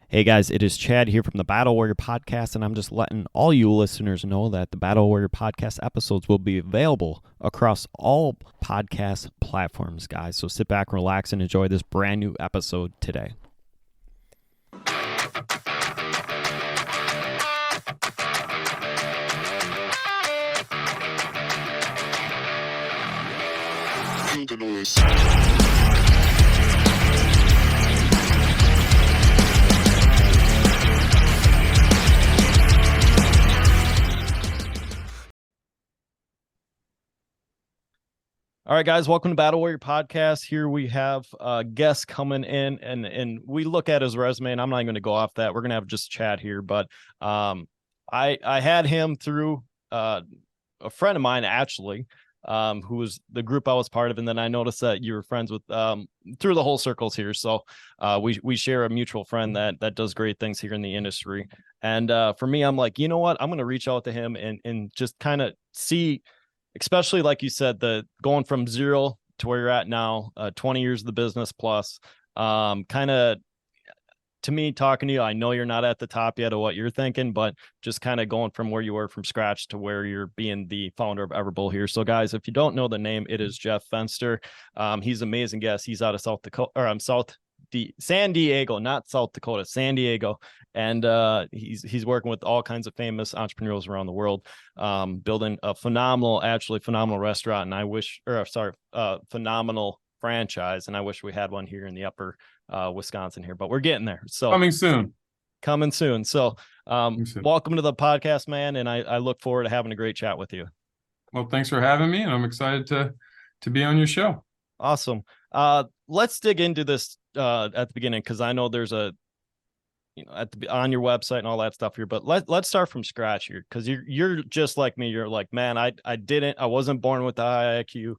Hey guys, it is Chad here from the Battle Warrior Podcast, and I'm just letting all you listeners know that the Battle Warrior Podcast episodes will be available across all podcast platforms, guys. So sit back, relax, and enjoy this brand new episode today. Feel the noise. All right, guys, welcome to Battle Warrior Podcast. Here we have a guest coming in, and we look at his resume, and I'm not even going to go off that. We're going to have just chat here, but I had him through a friend of mine, actually, who was the group I was part of, and then I noticed that you were friends with through the whole circles here. So we share a mutual friend that does great things here in the industry. And for me, I'm like, you know what? I'm going to reach out to him and just kind of see, especially like you said, the going from zero to where you're at now, 20 years of the business plus, kind of, to me, talking to you, I know you're not at the top yet of what you're thinking, but just kind of going from where you were from scratch to where you're being the founder of Everbull here. So guys, if you don't know the name, it is Jeff Fenster. He's an amazing guest. He's out of South Dakota, or I'm San Diego, not South Dakota, San Diego. And he's working with all kinds of famous entrepreneurs around the world, building a phenomenal restaurant. And I wish, phenomenal franchise. And I wish we had one here in the upper Wisconsin here, but we're getting there. So coming soon. So welcome to the podcast, man. And I look forward to having a great chat with you. Well, thanks for having me. And I'm excited to be on your show. Awesome. Let's dig into this at the beginning, because I know there's a, on your website and all that stuff here, but let's start from scratch here, because you're just like me. You're like, man, I wasn't born with the high IQ.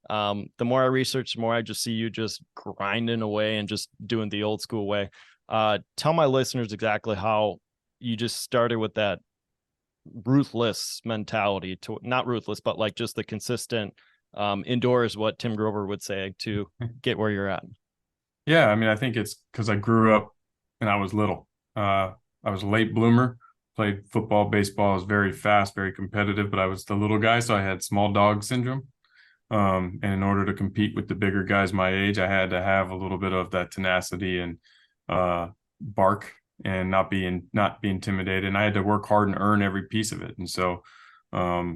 The more I research, the more I just see you just grinding away and just doing the old school way. Tell my listeners exactly how you just started with that ruthless mentality, to not ruthless, but like just the consistent endures what Tim Grover would say to get where you're at. Yeah, I mean, I think it's because I grew up and I was little. I was a late bloomer, played football, baseball. I was very fast, very competitive, but I was the little guy, so I had small dog syndrome. And in order to compete with the bigger guys my age, I had to have a little bit of that tenacity and bark and not be intimidated. And I had to work hard and earn every piece of it. And so that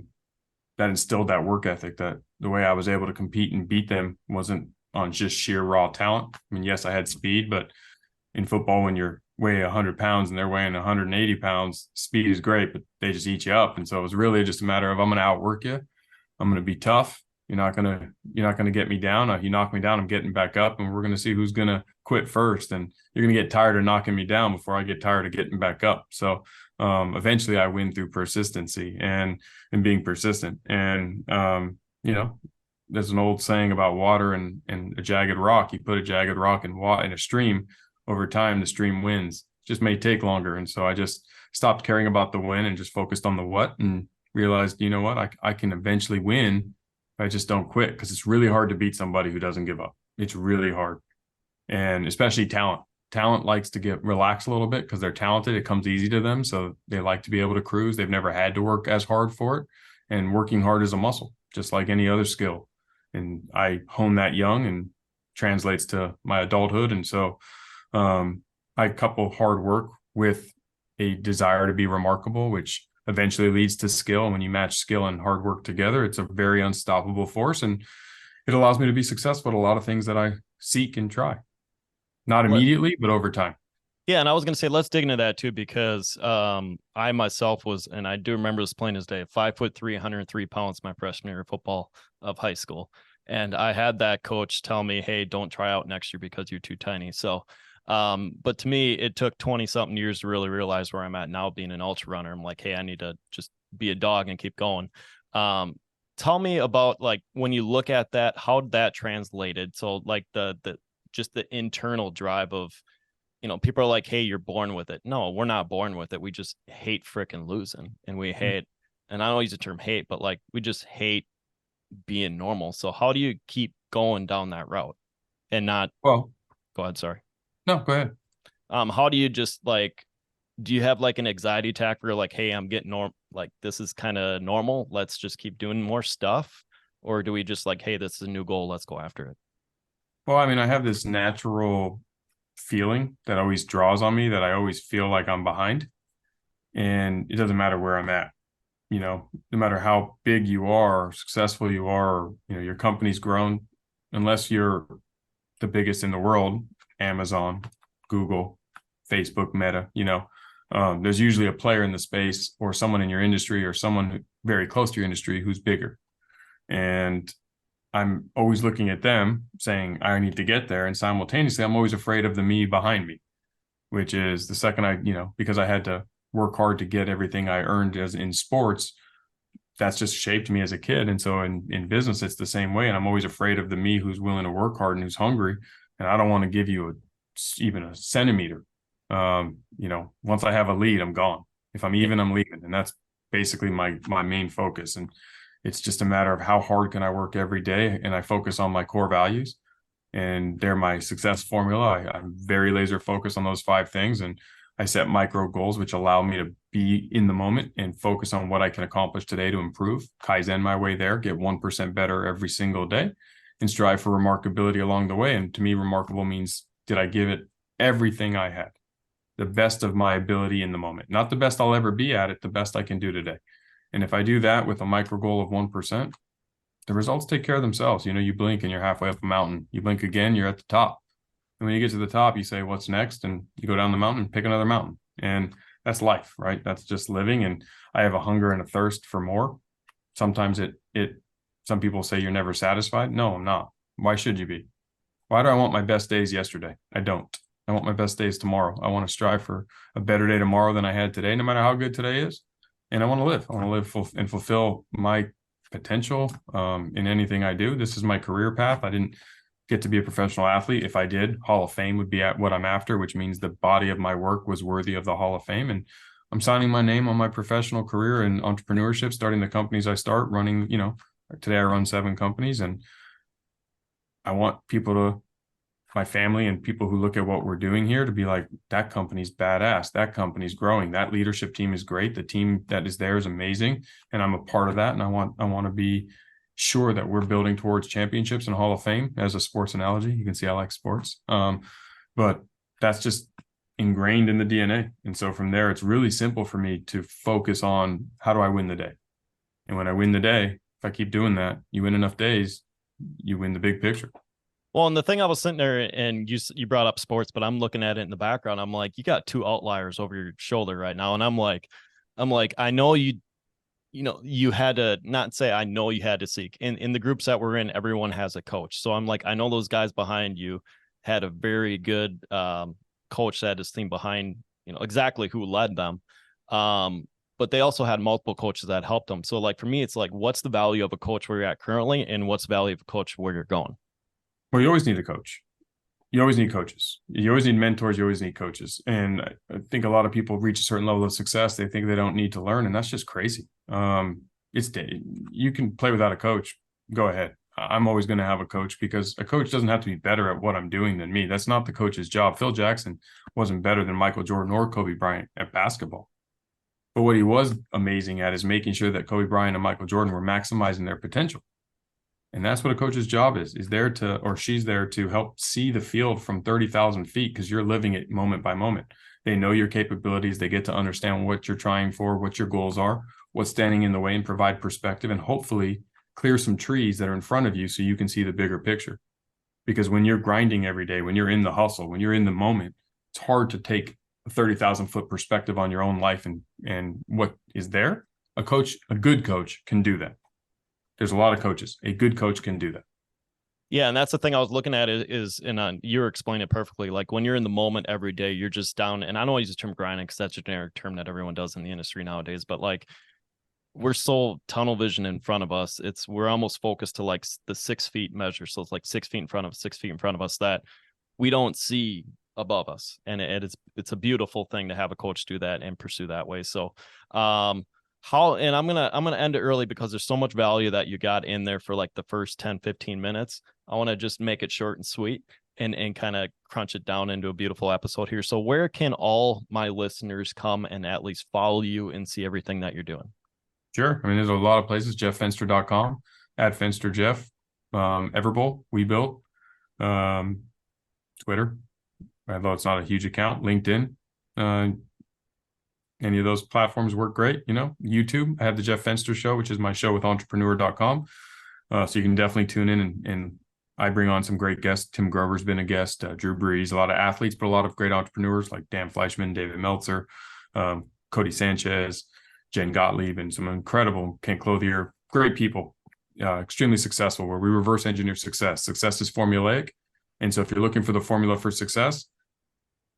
instilled that work ethic, that the way I was able to compete and beat them wasn't on just sheer raw talent. I mean, yes, I had speed, but in football, when you're weighing 100 pounds and they're weighing 180 pounds, speed is great, but they just eat you up. And so it was really just a matter of, I'm going to outwork you. I'm going to be tough. You're not gonna get me down. If you knock me down, I'm getting back up, and we're gonna see who's gonna quit first. And you're gonna get tired of knocking me down before I get tired of getting back up. So eventually, I win through persistency and being persistent. And there's an old saying about water and a jagged rock. You put a jagged rock in a stream. Over time, the stream wins. It just may take longer. And so I just stopped caring about the win and just focused on the what, and realized, you know what, I can eventually win. I just don't quit, because it's really hard to beat somebody who doesn't give up. It's really hard. And especially talent. Talent likes to get relaxed a little bit because they're talented. It comes easy to them. So they like to be able to cruise. They've never had to work as hard for it. And working hard is a muscle, just like any other skill. And I honed that young, and translates to my adulthood. And so I couple hard work with a desire to be remarkable, which eventually leads to skill. And when you match skill and hard work together, it's a very unstoppable force. And it allows me to be successful at a lot of things that I seek and try. Not immediately, but over time. Yeah, and I was going to say, let's dig into that too, because I myself was, and I do remember this plain as day, 5'3", 103 pounds my freshman year of football of high school. And I had that coach tell me, hey, don't try out next year because you're too tiny. So but to me, it took 20 something years to really realize where I'm at now, being an ultra runner. I'm like, hey, I need to just be a dog and keep going. Tell me about, like, when you look at that, how that translated. So like the just the internal drive of, people are like, hey, you're born with it. No, we're not born with it. We just hate freaking losing. And we hate, and I don't use the term hate, but like, we just hate being normal. So how do you keep going down that route and not, well, go ahead. Sorry. No, go ahead. How do you just like, do you have like an anxiety attack where you're like, hey, I'm getting like this is kind of normal, let's just keep doing more stuff? Or do we just like, hey, this is a new goal, let's go after it? Well, I mean, I have this natural feeling that always draws on me that I always feel like I'm behind, and it doesn't matter where I'm at. No matter how big you are, successful you are, your company's grown, unless you're the biggest in the world, Amazon, Google, Facebook, Meta, there's usually a player in the space or someone in your industry or someone very close to your industry who's bigger. And I'm always looking at them saying, I need to get there. And simultaneously, I'm always afraid of the me behind me, which is the second because I had to work hard to get everything I earned as in sports, that's just shaped me as a kid. And so in business, it's the same way. And I'm always afraid of the me who's willing to work hard and who's hungry. And I don't want to give you even a centimeter. Once I have a lead, I'm gone. If I'm even, I'm leaving. And that's basically my main focus. And it's just a matter of how hard can I work every day. And I focus on my core values, and they're my success formula. I'm very laser focused on those 5 things. And I set micro goals, which allow me to be in the moment and focus on what I can accomplish today to improve, Kaizen my way there, get 1% better every single day, and strive for remarkability along the way. And to me, remarkable means, did I give it everything I had, the best of my ability in the moment, not the best I'll ever be at it, the best I can do today. And if I do that with a micro goal of 1%, the results take care of themselves. You blink and you're halfway up a mountain. You blink again, you're at the top. And when you get to the top, you say, what's next? And you go down the mountain, pick another mountain. And that's life, right? That's just living. And I have a hunger and a thirst for more. Sometimes some people say you're never satisfied. No, I'm not. Why should you be? Why do I want my best days yesterday? I don't. I want my best days tomorrow. I want to strive for a better day tomorrow than I had today, no matter how good today is. And I want to live. I want to live and fulfill my potential in anything I do. This is my career path. I didn't get to be a professional athlete. If I did, Hall of Fame would be at what I'm after, which means the body of my work was worthy of the Hall of Fame. And I'm signing my name on my professional career in entrepreneurship, starting the companies I start running. Today I run 7 companies, and I want my family and people who look at what we're doing here to be like, that company's badass. That company's growing. That leadership team is great. The team that is there is amazing. And I'm a part of that. And I want to be sure that we're building towards championships and Hall of Fame as a sports analogy. You can see I like sports. But that's just ingrained in the DNA. And so from there, it's really simple for me to focus on, how do I win the day? And when I win the day, if I keep doing that, you win enough days, you win the big picture. Well, and the thing, I was sitting there and you brought up sports, but I'm looking at it in the background. I'm like, you got 2 outliers over your shoulder right now. And I'm like, I know you had to, not say I know you had to seek in the groups that we're in, everyone has a coach. So I'm like, I know those guys behind you had a very good coach that had his team behind, exactly who led them. But they also had multiple coaches that helped them. So like for me, it's like, what's the value of a coach where you're at currently, and what's the value of a coach where you're going? Well, you always need a coach. You always need coaches. You always need mentors. You always need coaches. And I think a lot of people reach a certain level of success, they think they don't need to learn, and that's just crazy. You can play without a coach. Go ahead. I'm always going to have a coach, because a coach doesn't have to be better at what I'm doing than me. That's not the coach's job. Phil Jackson wasn't better than Michael Jordan or Kobe Bryant at basketball. But what he was amazing at is making sure that Kobe Bryant and Michael Jordan were maximizing their potential. And that's what a coach's job is there to, or she's there to help see the field from 30,000 feet, because you're living it moment by moment. They know your capabilities. They get to understand what you're trying for, what your goals are, what's standing in the way, and provide perspective, and hopefully clear some trees that are in front of you so you can see the bigger picture. Because when you're grinding every day, when you're in the hustle, when you're in the moment, it's hard to take a 30,000 foot perspective on your own life and what is there. A good coach can do that. There's a lot of coaches. A good coach can do that. Yeah, and that's the thing I was looking at and you're explaining it perfectly. Like when you're in the moment every day, you're just down. And I don't use the term grinding because that's a generic term that everyone does in the industry nowadays. But like, we're so tunnel vision in front of us. We're almost focused to like the 6 feet measure. So it's like 6 feet in front of 6 feet in front of us that we don't see above us. And it's a beautiful thing to have a coach do that and pursue that way. So, and I'm gonna end it early because there's so much value that you got in there for like the first 10-15 minutes. I want to just make it short and sweet. and kind of crunch it down into a beautiful episode here. So where can all my listeners come and at least follow you and see everything that you're doing? Sure. I mean, there's a lot of places, jefffenster.com, at Fenster Jeff, Everbowl, We Built, Twitter, although it's not a huge account, LinkedIn, any of those platforms work great. YouTube, I have the Jeff Fenster Show, which is my show with entrepreneur.com. So you can definitely tune in, and I bring on some great guests. Tim Grover's been a guest, Drew Brees, a lot of athletes, but a lot of great entrepreneurs like Dan Fleischman, David Meltzer, Cody Sanchez, Jen Gottlieb, and some incredible Kent Clothier, great people, extremely successful, where we reverse engineer success. Success is formulaic. And so if you're looking for the formula for success,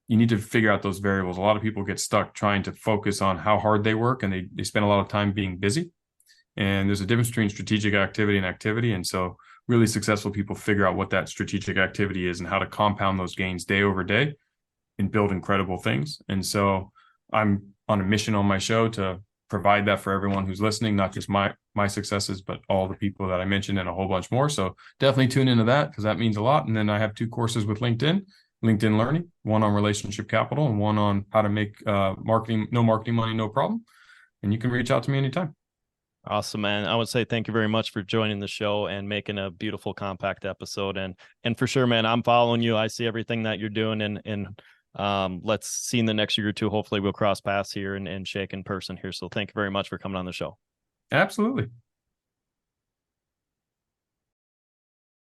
you need to figure out those variables. A lot of people get stuck trying to focus on how hard they work, and they spend a lot of time being busy. And there's a difference between strategic activity and activity. And so really successful people figure out what that strategic activity is and how to compound those gains day over day and build incredible things. And so I'm on a mission on my show to provide that for everyone who's listening, not just my successes, but all the people that I mentioned and a whole bunch more. So definitely tune into that, because that means a lot. And then I have 2 courses with LinkedIn Learning, one on relationship capital and one on how to make no marketing money, no problem. And you can reach out to me anytime. Awesome, man. I would say thank you very much for joining the show and making a beautiful, compact episode. And for sure, man, I'm following you. I see everything that you're doing, and let's see in the next year or two. Hopefully we'll cross paths here and shake in person here. So thank you very much for coming on the show. Absolutely.